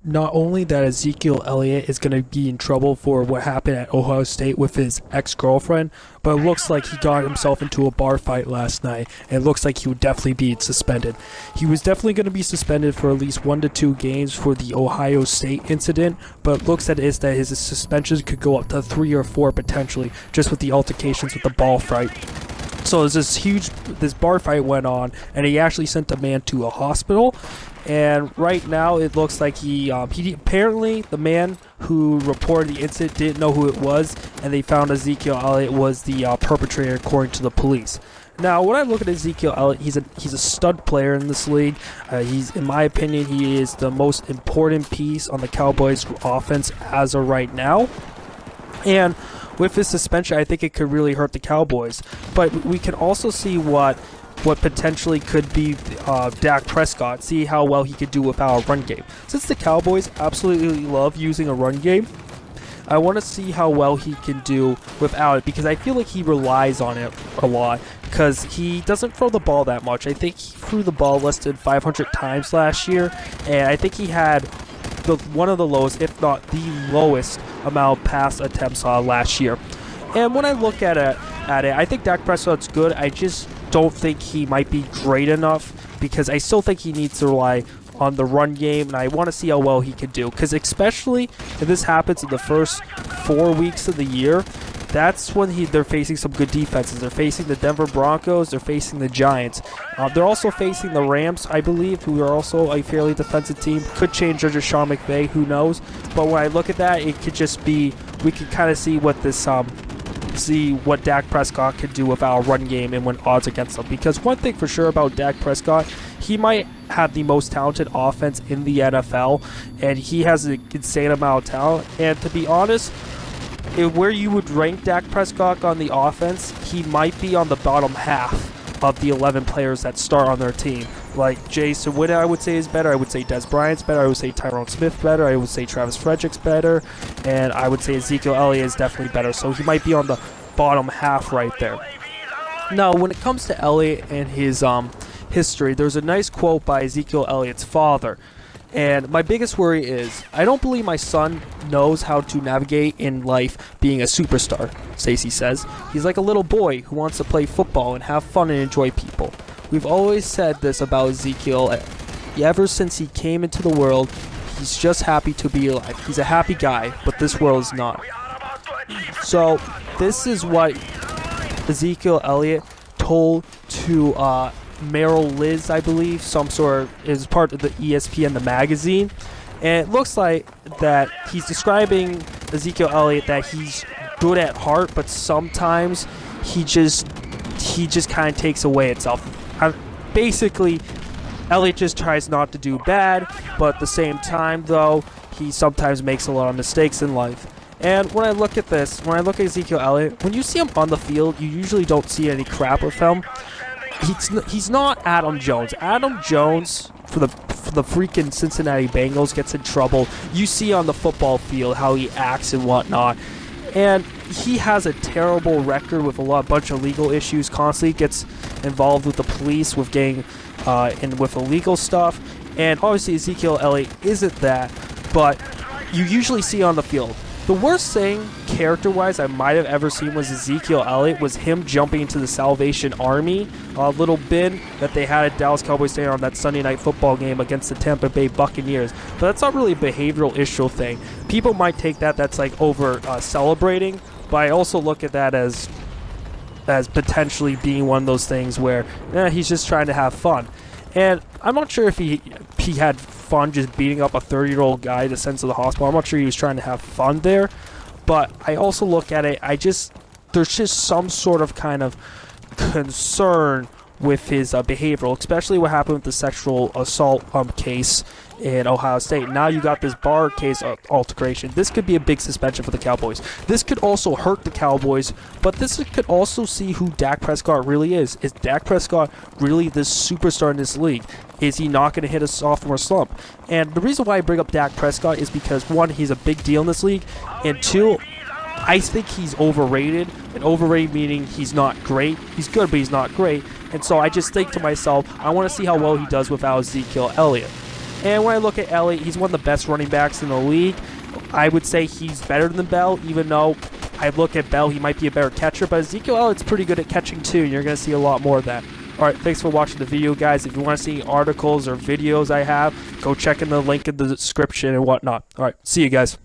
not only that Ezekiel Elliott is going to be in trouble for what happened at Ohio State with his ex-girlfriend, but it looks like he got himself into a bar fight last night, and it looks like he would definitely be suspended. He was definitely going to be suspended for at least 1 to 2 games for the Ohio State incident, but it looks at it is that his suspension could go up to 3 or 4 potentially, just with the altercations with the ball fight. So this bar fight went on, and he actually sent the man to a hospital. And right now, it looks like he apparently the man who reported the incident didn't know who it was, and they found Ezekiel Elliott was the perpetrator, according to the police. Now, when I look at Ezekiel Elliott, he's a stud player in this league. In my opinion, he is the most important piece on the Cowboys offense as of right now. And with his suspension, I think it could really hurt the Cowboys. But we can also see what potentially could be Dak Prescott, see how well he could do without a run game. Since the Cowboys absolutely love using a run game, I want to see how well he can do without it, because I feel like he relies on it a lot, because he doesn't throw the ball that much. I think he threw the ball less than 500 times last year, and I think he had one of the lowest, if not the lowest, amount of pass attempts last year. And when I look at it, I think Dak Prescott's good. I just don't think he might be great enough, because I still think he needs to rely on the run game, and I want to see how well he can do, because especially if this happens in the first 4 weeks of the year, that's when they're facing some good defenses. They're facing the Denver Broncos, they're facing the Giants. They're also facing the Rams, I believe, who are also a fairly defensive team. Could change under Sean McVay, who knows. But when I look at that, it could just be, we can kind of see what what Dak Prescott could do without a run game and when odds against him. Because one thing for sure about Dak Prescott, he might have the most talented offense in the NFL, and he has an insane amount of talent. And to be honest, where you would rank Dak Prescott on the offense, he might be on the bottom half of the 11 players that start on their team. Like Jason Witten, I would say, is better. I would say Des Bryant's better. I would say Tyrone Smith better. I would say Travis Frederick's better. And I would say Ezekiel Elliott is definitely better. So he might be on the bottom half right there. Now, when it comes to Elliott and his history, there's a nice quote by Ezekiel Elliott's father. And my biggest worry is, I don't believe my son knows how to navigate in life being a superstar, Stacey says. He's like a little boy who wants to play football and have fun and enjoy people. We've always said this about Ezekiel. Ever since he came into the world, he's just happy to be alive. He's a happy guy, but this world is not. So this is what Ezekiel Elliott told to Merrill Liz, I believe, some sort of, is part of the ESPN, the magazine. And it looks like that he's describing Ezekiel Elliott that he's good at heart, but sometimes he just kind of takes away itself. Basically, Elliott just tries not to do bad, but at the same time, though, he sometimes makes a lot of mistakes in life. And when I look at this, when I look at Ezekiel Elliott, when you see him on the field, you usually don't see any crap with him. He's not Adam Jones. Adam Jones, for the freaking Cincinnati Bengals, gets in trouble. You see on the football field how he acts and whatnot. And he has a terrible record with a bunch of legal issues. Constantly gets involved with the police, with gang, and with illegal stuff. And obviously Ezekiel Elliott isn't that, but you usually see on the field. The worst thing, character-wise, I might have ever seen was Ezekiel Elliott, was him jumping into the Salvation Army little bin that they had at Dallas Cowboys Stadium on that Sunday Night Football game against the Tampa Bay Buccaneers. But that's not really a behavioral issue thing. People might take that's like over celebrating, but I also look at that as potentially being one of those things where he's just trying to have fun. And I'm not sure if he had fun just beating up a 30-year-old guy to send to the hospital. I'm not sure he was trying to have fun there. But I also look at it, there's just some sort of kind of concern with his behavioral, especially what happened with the sexual assault case in Ohio State. Now you got this bar case altercation. This could be a big suspension for the Cowboys. This could also hurt the Cowboys, but this could also see who Dak Prescott really is. Is Dak Prescott really this superstar in this league? Is he not going to hit a sophomore slump? And the reason why I bring up Dak Prescott is because, one, he's a big deal in this league, and two, I think he's overrated. And overrated meaning he's not great. He's good, but he's not great. And so I just think to myself, I want to see how well he does without Ezekiel Elliott. And when I look at Elliott, he's one of the best running backs in the league. I would say he's better than Bell, even though I look at Bell, he might be a better catcher, but Ezekiel Elliott's pretty good at catching too, and you're going to see a lot more of that. Alright, thanks for watching the video, guys. If you want to see articles or videos I have, go check in the link in the description and whatnot. Alright, see you guys.